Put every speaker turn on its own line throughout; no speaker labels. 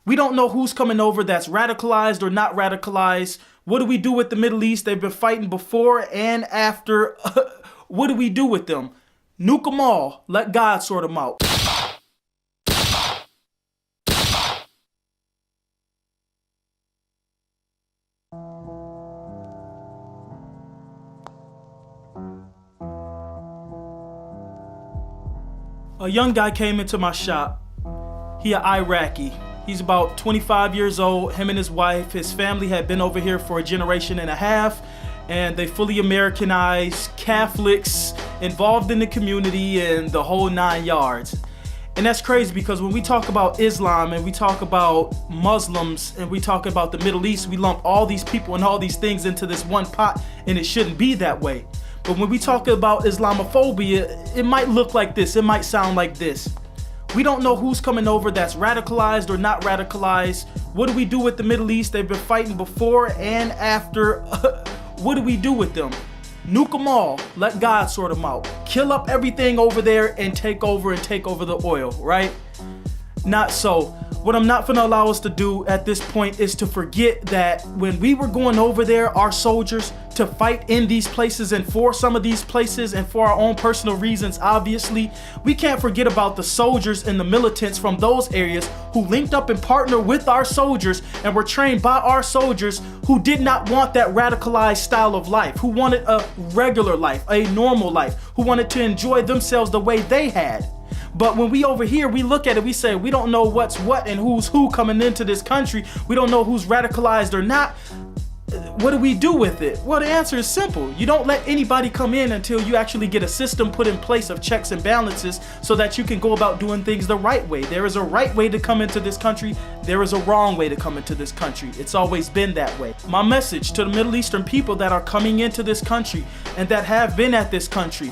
We don't know who's coming over that's radicalized or not radicalized. What do we do with the Middle East? They've been fighting before and after. What do we do with them? Nuke them all. Let God sort them out. A young guy came into my shop. He an Iraqi. He's about 25 years old. Him and his wife, his family had been over here for a generation and a half, and they fully Americanized, Catholics, involved in the community and the whole 9 yards. And that's crazy because when we talk about Islam and we talk about Muslims and we talk about the Middle East, we lump all these people and all these things into this one pot, and it shouldn't be that way. But when we talk about Islam-Aphobia, it might look like this, it might sound like this. We don't know who's coming over that's radicalized or not radicalized. What do we do with the Middle East? They've been fighting before and after. What do we do with them? Nuke them all. Let God sort them out. Kill up everything over there and take over the oil, right? Not so. What I'm not gonna allow us to do at this point is to forget that when we were going over there, our soldiers, to fight in these places and for some of these places and for our own personal reasons, obviously, we can't forget about the soldiers and the militants from those areas who linked up and partnered with our soldiers and were trained by our soldiers who did not want that radicalized style of life, who wanted a regular life, a normal life, who wanted to enjoy themselves the way they had. But when we over here, we look at it, we say, we don't know what's what and who's who coming into this country. We don't know who's radicalized or not. What do we do with it? Well, the answer is simple. You don't let anybody come in until you actually get a system put in place of checks and balances so that you can go about doing things the right way. There is a right way to come into this country. There is a wrong way to come into this country. It's always been that way. My message to the Middle Eastern people that are coming into this country and that have been at this country: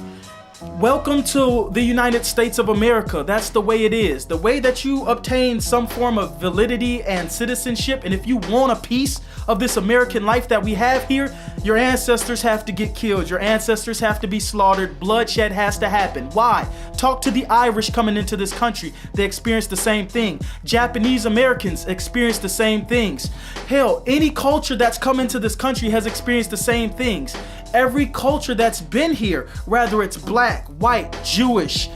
welcome to the United States of America. That's the way it is. The way that you obtain some form of validity and citizenship, and if you want a piece of this American life that we have here, your ancestors have to get killed. Your ancestors have to be slaughtered. Bloodshed has to happen. Why? Talk to the Irish coming into this country. They experience the same thing. Japanese Americans experience the same things. Hell, any culture that's come into this country has experienced the same things. Every culture that's been here, whether it's black, white, Jewish,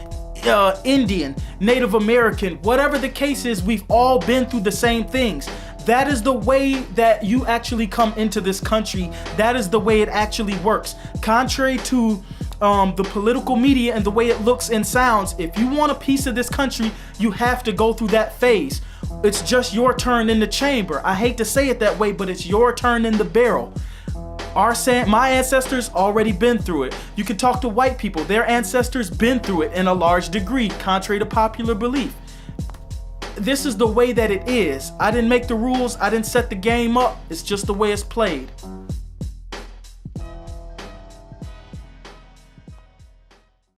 Indian, Native American, whatever the case is, we've all been through the same things. That is the way that you actually come into this country. That is the way it actually works. Contrary to the political media and the way it looks and sounds, if you want a piece of this country, you have to go through that phase. It's just your turn in the chamber. I hate to say it that way, but it's your turn in the barrel. My ancestors already been through it. You can talk to white people. Their ancestors been through it in a large degree, contrary to popular belief. This is the way that it is. I didn't make the rules. I didn't set the game up. It's just the way it's played.